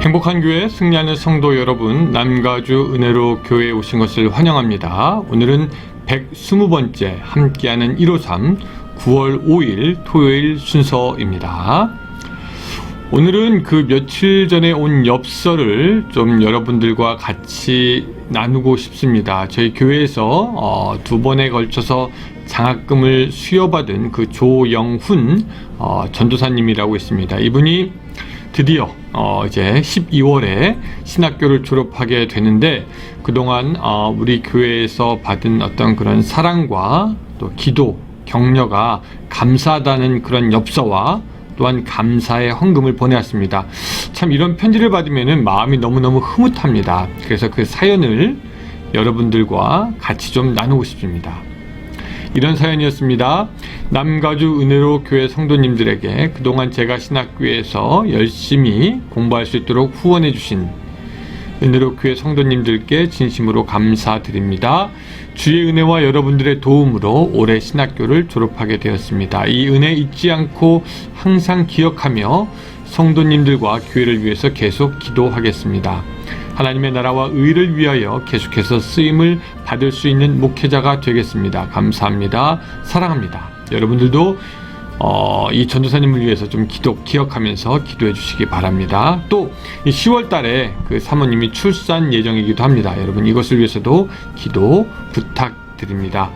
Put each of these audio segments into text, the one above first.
행복한 교회 승리하는 성도 여러분, 남가주 은혜로 교회에 오신 것을 환영합니다. 오늘은 120번째 함께하는 153 9월 5일 토요일 순서입니다. 오늘은 그 며칠 전에 온 엽서를 좀 여러분들과 같이 나누고 싶습니다. 저희 교회에서 두 번에 걸쳐서 장학금을 수여받은 그 조영훈 전도사님이라고 있습니다. 이분이 드디어 이제 12월에 신학교를 졸업하게 되는데, 그동안 우리 교회에서 받은 어떤 그런 사랑과 또 기도, 격려가 감사하다는 그런 엽서와 또한 감사의 헌금을 보내왔습니다. 참 이런 편지를 받으면 마음이 너무너무 흐뭇합니다. 그래서 그 사연을 여러분들과 같이 좀 나누고 싶습니다. 이런 사연이었습니다. 남가주 은혜로 교회 성도님들에게 그동안 제가 신학교에서 열심히 공부할 수 있도록 후원해 주신 은혜로 교회 성도님들께 진심으로 감사드립니다. 주의 은혜와 여러분들의 도움으로 올해 신학교를 졸업하게 되었습니다. 이 은혜 잊지 않고 항상 기억하며 성도님들과 교회를 위해서 계속 기도하겠습니다. 하나님의 나라와 의를 위하여 계속해서 쓰임을 받을 수 있는 목회자가 되겠습니다. 감사합니다. 사랑합니다. 여러분들도 이 전도사님을 위해서 좀 기억하면서 기도해 주시기 바랍니다. 또 이 10월 달에 그 사모님이 출산 예정이기도 합니다. 여러분 이것을 위해서도 기도 부탁드립니다.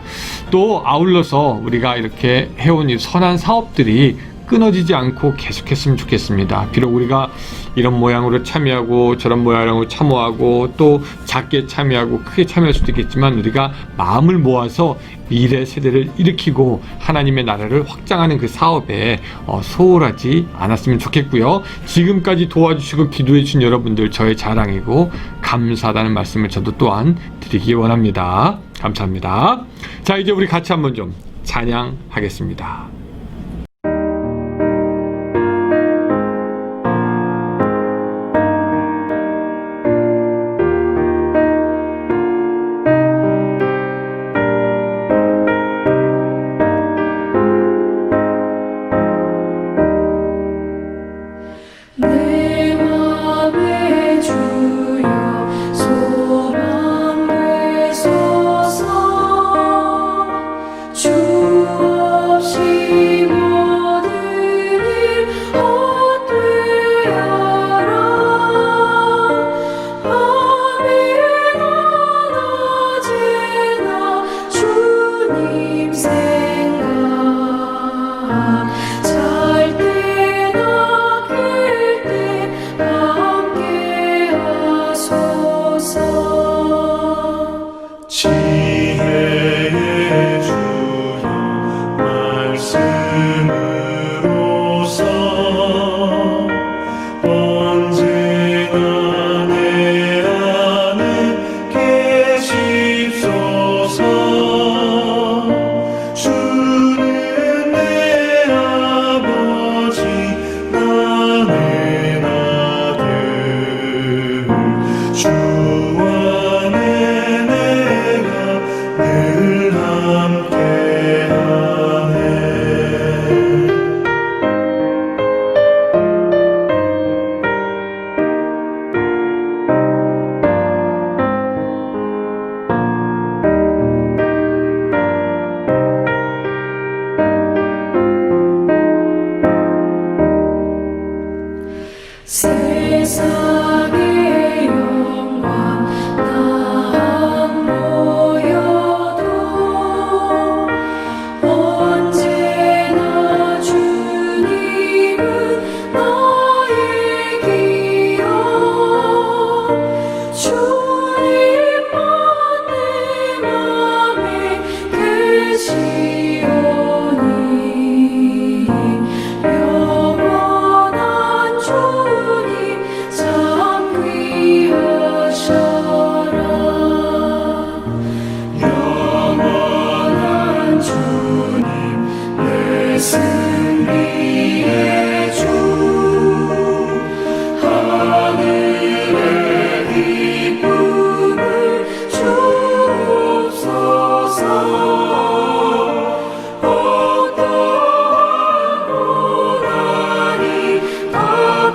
또 아울러서 우리가 이렇게 해온 이 선한 사업들이 끊어지지 않고 계속했으면 좋겠습니다. 비록 우리가 이런 모양으로 참여하고 저런 모양으로 참여하고 또 작게 참여하고 크게 참여할 수도 있겠지만, 우리가 마음을 모아서 미래 세대를 일으키고 하나님의 나라를 확장하는 그 사업에 소홀하지 않았으면 좋겠고요. 지금까지 도와주시고 기도해 주신 여러분들 저의 자랑이고 감사하다는 말씀을 저도 또한 드리기 원합니다. 감사합니다. 자, 이제 우리 같이 한번 좀 찬양하겠습니다.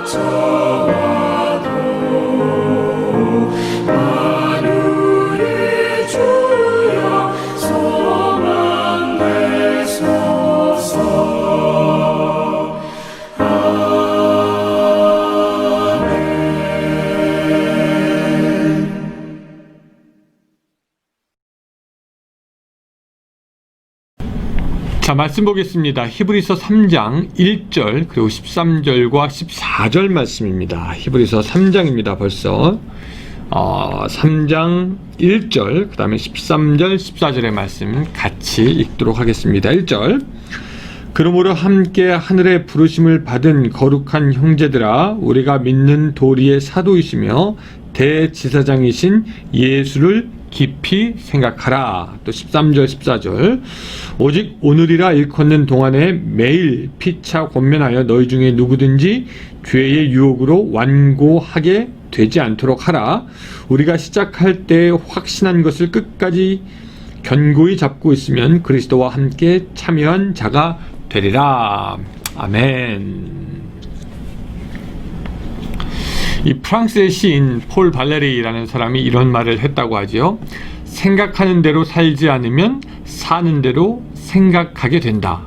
저와도 자, 말씀 보겠습니다. 히브리서 3장 1절 그리고 13절과 14절 말씀입니다. 히브리서 3장입니다. 벌써 3장 1절 그 다음에 13절 14절의 말씀 같이 읽도록 하겠습니다. 1절 그러므로 함께 하늘의 부르심을 받은 거룩한 형제들아, 우리가 믿는 도리의 사도이시며 대지사장이신 예수를 깊이 생각하라. 또 13절 14절 오직 오늘이라 일컫는 동안에 매일 피차 권면하여 너희 중에 누구든지 죄의 유혹으로 완고하게 되지 않도록 하라. 우리가 시작할 때 확신한 것을 끝까지 견고히 잡고 있으면 그리스도와 함께 참여한 자가 되리라. 아멘. 이 프랑스의 시인 폴 발레리라는 사람이 이런 말을 했다고 하지요. 생각하는 대로 살지 않으면 사는 대로 생각하게 된다.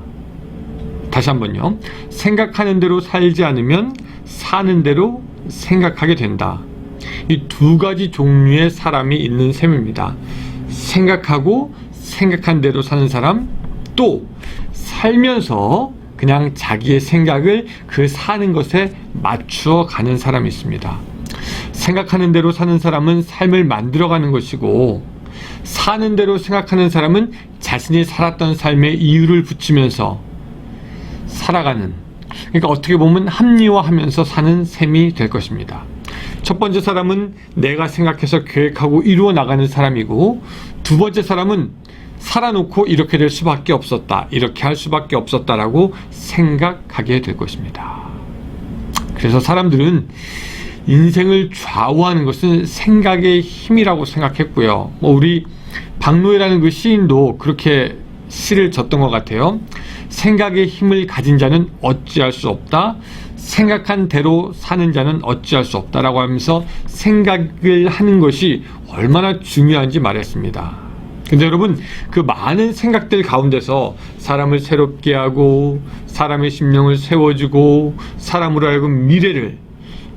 다시 한번요. 생각하는 대로 살지 않으면 사는 대로 생각하게 된다. 이 두 가지 종류의 사람이 있는 셈입니다. 생각하고 생각한 대로 사는 사람, 또 살면서 그냥 자기의 생각을 그 사는 것에 맞추어 가는 사람이 있습니다. 생각하는 대로 사는 사람은 삶을 만들어가는 것이고, 사는 대로 생각하는 사람은 자신이 살았던 삶에 이유를 붙이면서 살아가는, 그러니까 어떻게 보면 합리화하면서 사는 셈이 될 것입니다. 첫 번째 사람은 내가 생각해서 계획하고 이루어 나가는 사람이고, 두 번째 사람은 살아놓고 이렇게 될 수밖에 없었다, 이렇게 할 수밖에 없었다라고 생각하게 될 것입니다. 그래서 사람들은 인생을 좌우하는 것은 생각의 힘이라고 생각했고요. 우리 박노해라는 그 시인도 그렇게 시를 졌던 것 같아요. 생각의 힘을 가진 자는 어찌할 수 없다, 생각한 대로 사는 자는 어찌할 수 없다라고 하면서 생각을 하는 것이 얼마나 중요한지 말했습니다. 근데 여러분, 그 많은 생각들 가운데서 사람을 새롭게 하고 사람의 심령을 세워주고 사람으로 하여금 미래를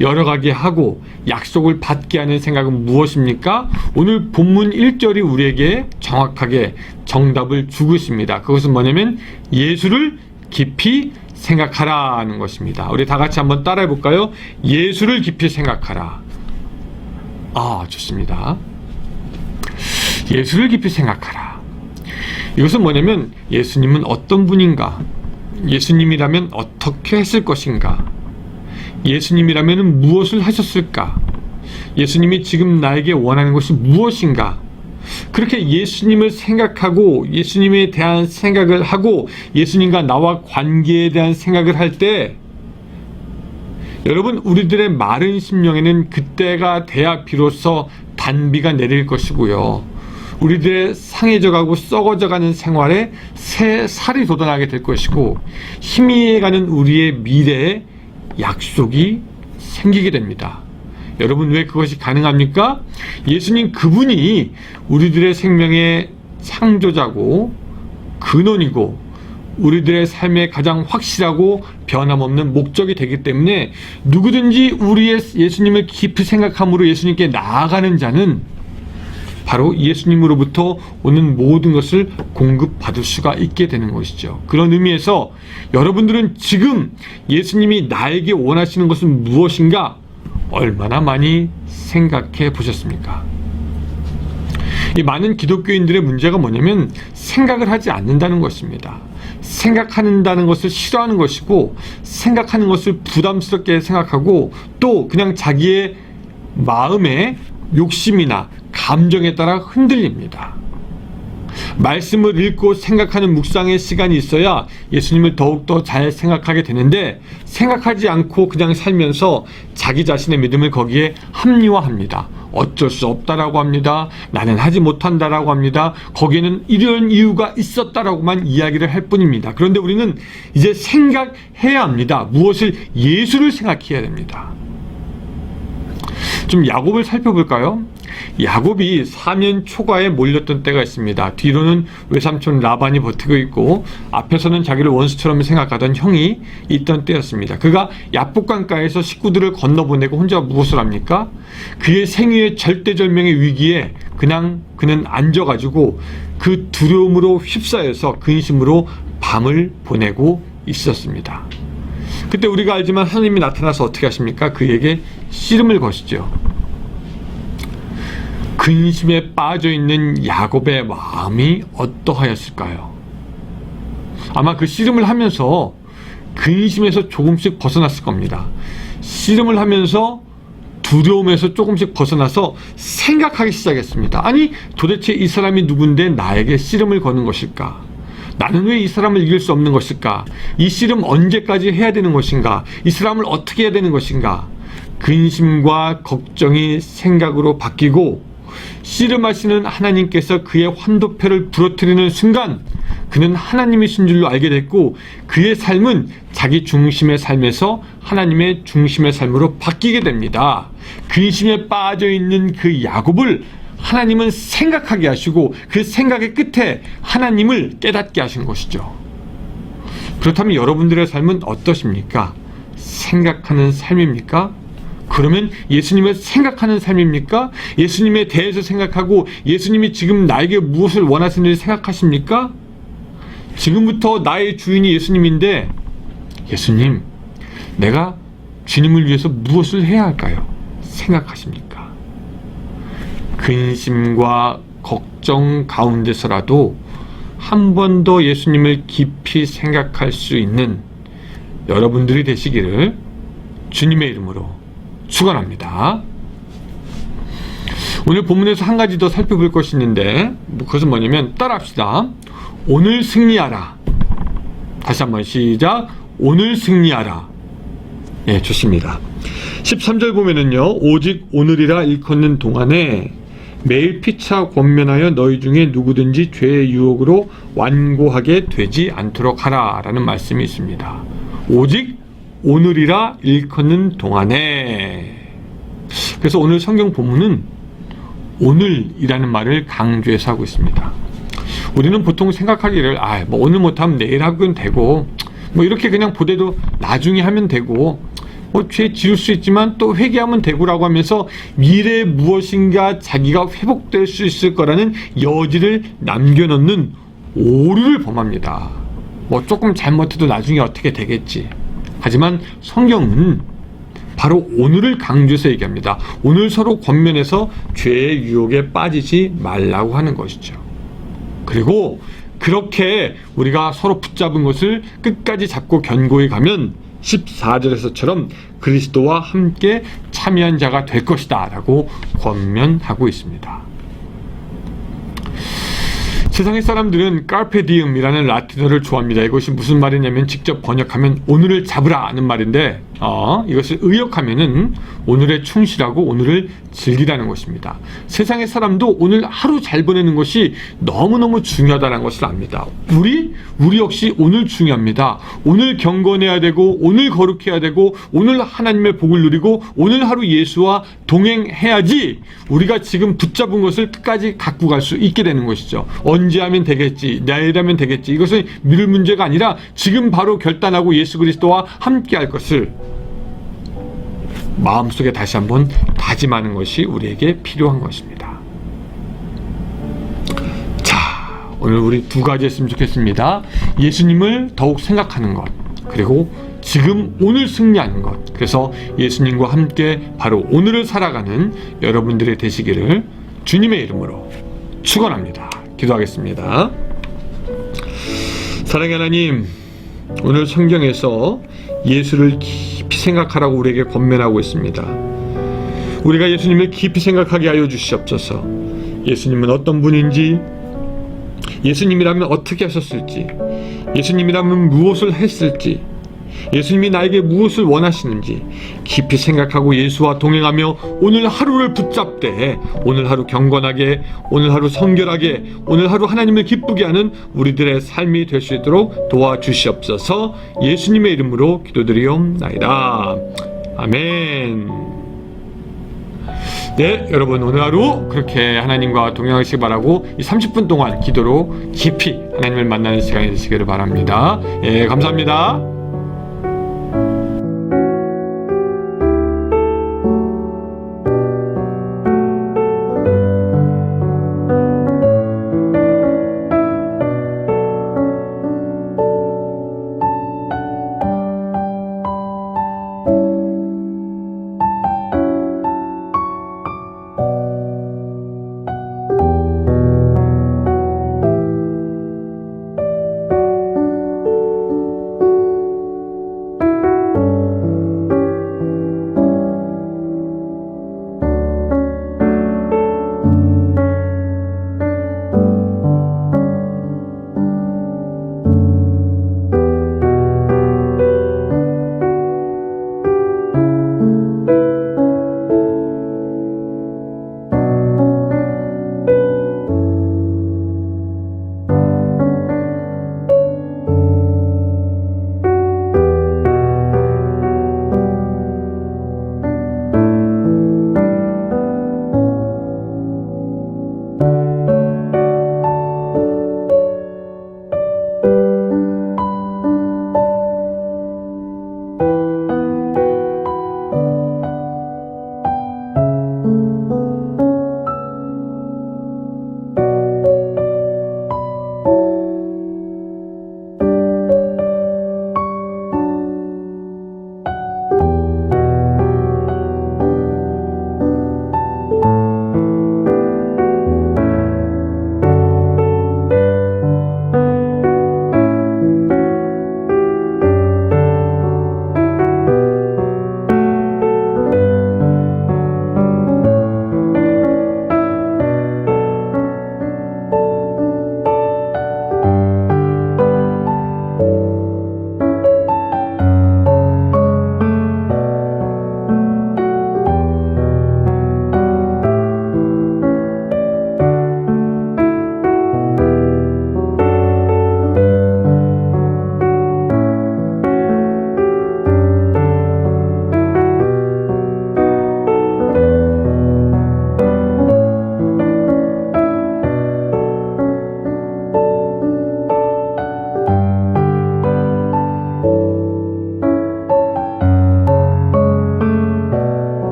열어가게 하고 약속을 받게 하는 생각은 무엇입니까? 오늘 본문 1절이 우리에게 정확하게 정답을 주고 있습니다. 그것은 뭐냐면 예수를 깊이 생각하라는 것입니다. 우리 다 같이 한번 따라해 볼까요? 예수를 깊이 생각하라. 좋습니다. 예수를 깊이 생각하라. 이것은 뭐냐면 예수님은 어떤 분인가? 예수님이라면 어떻게 했을 것인가? 예수님이라면 무엇을 하셨을까? 예수님이 지금 나에게 원하는 것이 무엇인가? 그렇게 예수님을 생각하고 예수님에 대한 생각을 하고 예수님과 나와 관계에 대한 생각을 할 때, 여러분, 우리들의 마른 심령에는 그때가 돼야 비로소 단비가 내릴 것이고요, 우리들의 상해져가고 썩어져가는 생활에 새 살이 돋아나게 될 것이고, 희미해가는 우리의 미래에 약속이 생기게 됩니다. 여러분, 왜 그것이 가능합니까? 예수님 그분이 우리들의 생명의 창조자고 근원이고 우리들의 삶의 가장 확실하고 변함없는 목적이 되기 때문에 누구든지 우리의 예수님을 깊이 생각함으로 예수님께 나아가는 자는 바로 예수님으로부터 오는 모든 것을 공급받을 수가 있게 되는 것이죠. 그런 의미에서 여러분들은 지금 예수님이 나에게 원하시는 것은 무엇인가 얼마나 많이 생각해 보셨습니까? 이 많은 기독교인들의 문제가 뭐냐면 생각을 하지 않는다는 것입니다. 생각한다는 것을 싫어하는 것이고, 생각하는 것을 부담스럽게 생각하고, 또 그냥 자기의 마음의 욕심이나 감정에 따라 흔들립니다. 말씀을 읽고 생각하는 묵상의 시간이 있어야 예수님을 더욱더 잘 생각하게 되는데, 생각하지 않고 그냥 살면서 자기 자신의 믿음을 거기에 합리화합니다. 어쩔 수 없다라고 합니다. 나는 하지 못한다라고 합니다. 거기에는 이런 이유가 있었다라고만 이야기를 할 뿐입니다. 그런데 우리는 이제 생각해야 합니다. 무엇을? 예수를 생각해야 됩니다. 좀 야곱을 살펴볼까요? 야곱이 사면 초과에 몰렸던 때가 있습니다. 뒤로는 외삼촌 라반이 버티고 있고 앞에서는 자기를 원수처럼 생각하던 형이 있던 때였습니다. 그가 야복강가에서 식구들을 건너보내고 혼자 무엇을 합니까? 그의 생애의 절대절명의 위기에 그는 앉아가지고 그 두려움으로 휩싸여서 근심으로 밤을 보내고 있었습니다. 그때 우리가 알지만 하나님이 나타나서 어떻게 하십니까? 그에게 씨름을 거시죠. 근심에 빠져있는 야곱의 마음이 어떠하였을까요? 아마 그 씨름을 하면서 근심에서 조금씩 벗어났을 겁니다. 씨름을 하면서 두려움에서 조금씩 벗어나서 생각하기 시작했습니다. 아니, 도대체 이 사람이 누군데 나에게 씨름을 거는 것일까? 나는 왜 이 사람을 이길 수 없는 것일까? 이 씨름 언제까지 해야 되는 것인가? 이 사람을 어떻게 해야 되는 것인가? 근심과 걱정이 생각으로 바뀌고 씨름하시는 하나님께서 그의 환도표를 부러뜨리는 순간 그는 하나님이신 줄로 알게 됐고 그의 삶은 자기 중심의 삶에서 하나님의 중심의 삶으로 바뀌게 됩니다. 근심에 빠져있는 그 야곱을 하나님은 생각하게 하시고 그 생각의 끝에 하나님을 깨닫게 하신 것이죠. 그렇다면 여러분들의 삶은 어떠십니까? 생각하는 삶입니까? 그러면 예수님을 생각하는 삶입니까? 예수님에 대해서 생각하고 예수님이 지금 나에게 무엇을 원하시는지 생각하십니까? 지금부터 나의 주인이 예수님인데 예수님, 내가 주님을 위해서 무엇을 해야 할까요? 생각하십니까? 근심과 걱정 가운데서라도 한 번 더 예수님을 깊이 생각할 수 있는 여러분들이 되시기를 주님의 이름으로 축원합니다. 오늘 본문에서 한 가지 더 살펴볼 것이 있는데 그것은 뭐냐면 따라합시다. 오늘 승리하라. 다시 한번 시작. 오늘 승리하라. 예, 좋습니다. 13절 보면은요. 오직 오늘이라 일컫는 동안에 매일 피차 권면하여 너희 중에 누구든지 죄의 유혹으로 완고하게 되지 않도록 하라 라는 말씀이 있습니다. 오직 오늘이라 일컫는 동안에. 그래서 오늘 성경 본문은 오늘이라는 말을 강조해서 하고 있습니다. 우리는 보통 생각하기를 오늘 못하면 내일 하면 되고 이렇게 그냥 보대도 나중에 하면 되고 죄 지을 수 있지만 또 회개하면 되고라고 하면서 미래에 무엇인가 자기가 회복될 수 있을 거라는 여지를 남겨놓는 오류를 범합니다. 조금 잘못해도 나중에 어떻게 되겠지. 하지만 성경은 바로 오늘을 강조해서 얘기합니다. 오늘 서로 권면해서 죄의 유혹에 빠지지 말라고 하는 것이죠. 그리고 그렇게 우리가 서로 붙잡은 것을 끝까지 잡고 견고히 가면 14절에서처럼 그리스도와 함께 참여한 자가 될 것이다 라고 권면하고 있습니다. 세상의 사람들은 carpe diem이라는 라틴어를 좋아합니다. 이것이 무슨 말이냐면 직접 번역하면 오늘을 잡으라 하는 말인데 이것을 의역하면은 오늘에 충실하고 오늘을 즐기라는 것입니다. 세상의 사람도 오늘 하루 잘 보내는 것이 너무너무 중요하다는 것을 압니다. 우리 역시 오늘 중요합니다. 오늘 경건해야 되고 오늘 거룩해야 되고 오늘 하나님의 복을 누리고 오늘 하루 예수와 동행해야지 우리가 지금 붙잡은 것을 끝까지 갖고 갈 수 있게 되는 것이죠. 언제 하면 되겠지, 내일 하면 되겠지, 이것은 미룰 문제가 아니라 지금 바로 결단하고 예수 그리스도와 함께 할 것을 마음속에 다시 한번 다짐하는 것이 우리에게 필요한 것입니다. 자, 오늘 우리 두 가지 했으면 좋겠습니다. 예수님을 더욱 생각하는 것, 그리고 지금 오늘 승리하는 것. 그래서 예수님과 함께 바로 오늘을 살아가는 여러분들이 되시기를 주님의 이름으로 축원합니다. 기도하겠습니다. 사랑의 하나님, 오늘 성경에서 예수를 깊이 생각하라고 우리에게 권면하고 있습니다. 우리가 예수님을 깊이 생각하게 하여 주시옵소서. 예수님은 어떤 분인지, 예수님이라면 어떻게 하셨을지, 예수님이라면 무엇을 했을지, 예수님이 나에게 무엇을 원하시는지 깊이 생각하고 예수와 동행하며 오늘 하루를 붙잡되 오늘 하루 경건하게, 오늘 하루 성결하게, 오늘 하루 하나님을 기쁘게 하는 우리들의 삶이 될 수 있도록 도와주시옵소서. 예수님의 이름으로 기도드리옵나이다. 아멘. 네, 여러분 오늘 하루 그렇게 하나님과 동행하시기 바라고 이 30분 동안 기도로 깊이 하나님을 만나는 시간이 되시기를 바랍니다. 예, 감사합니다.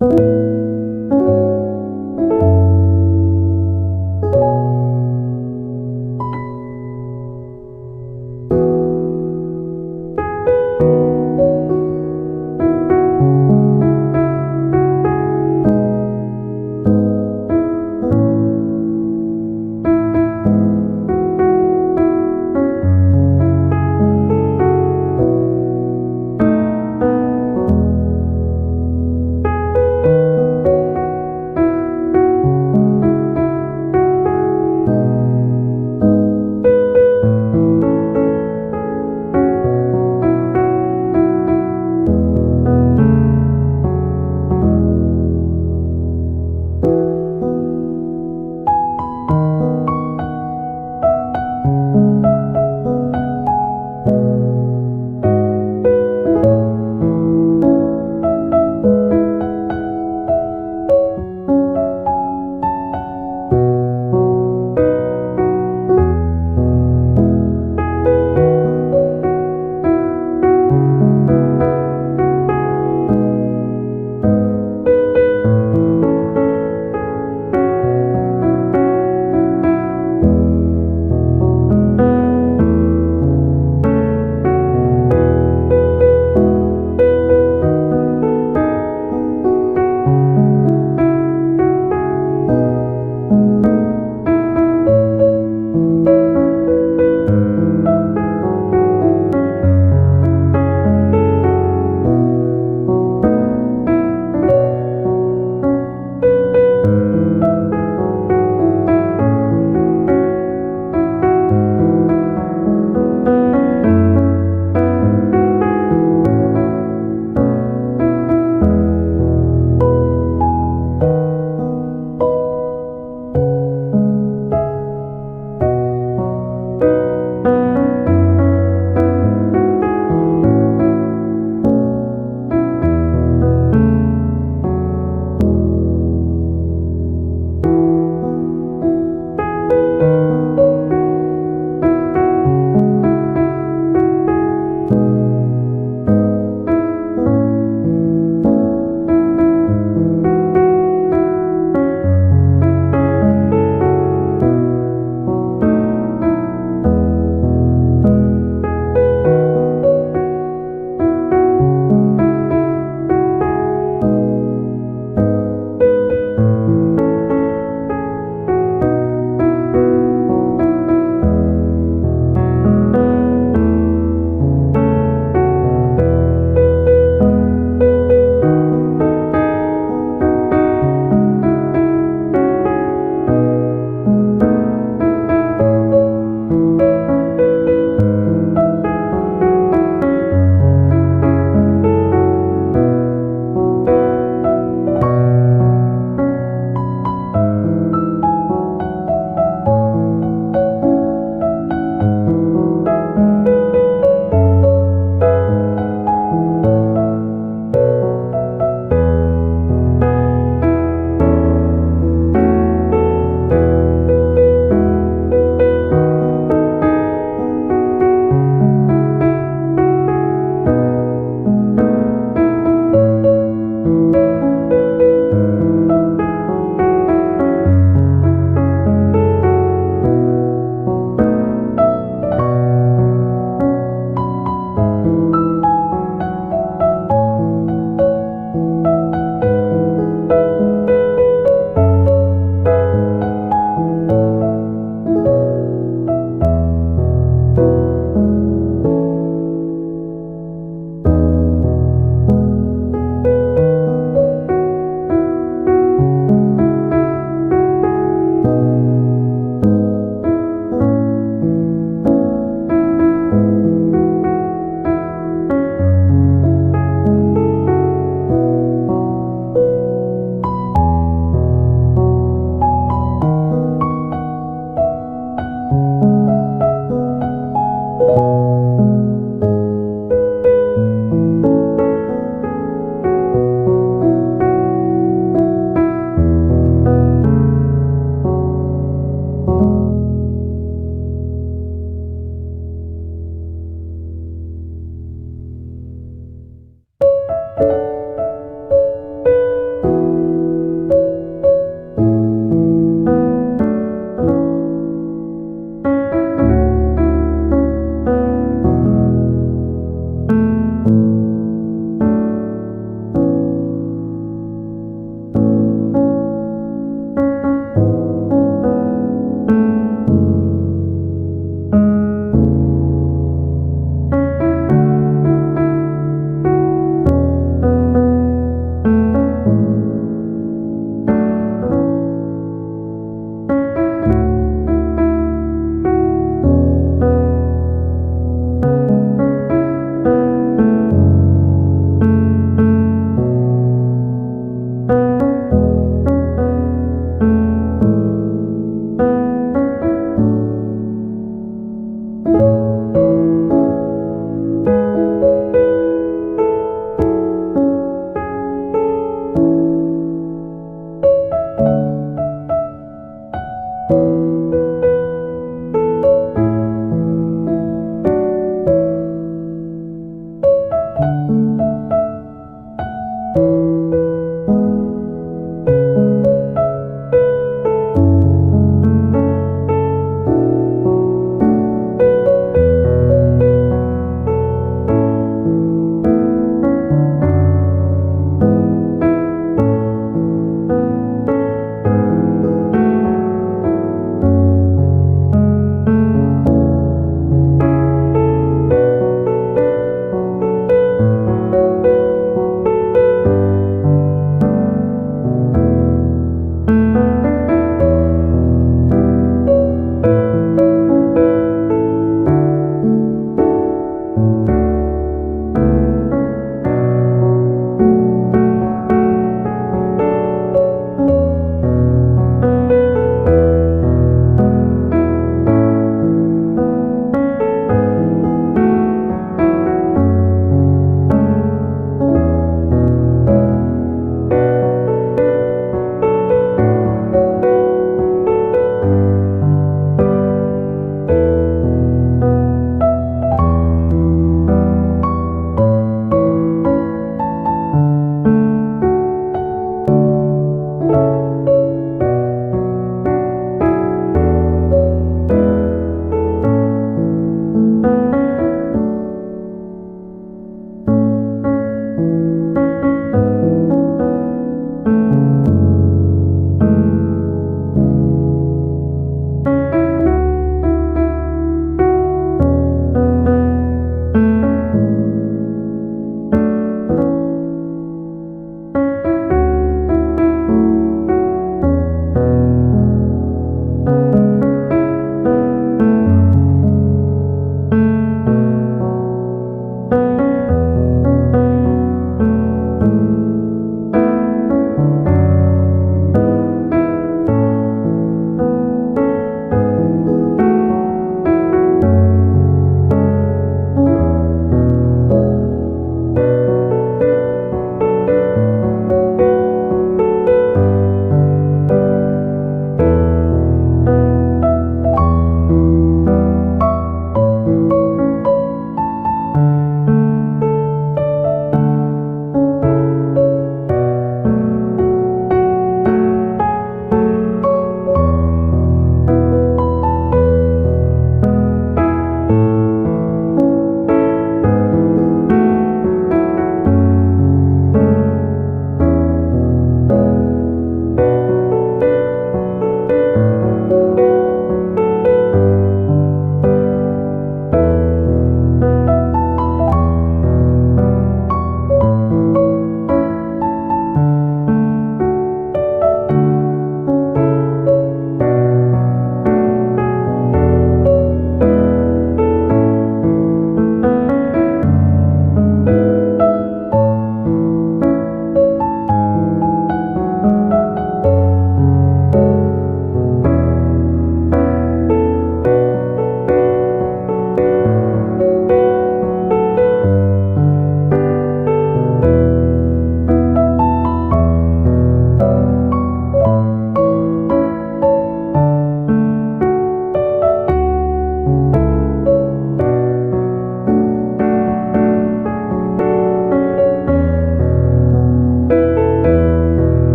you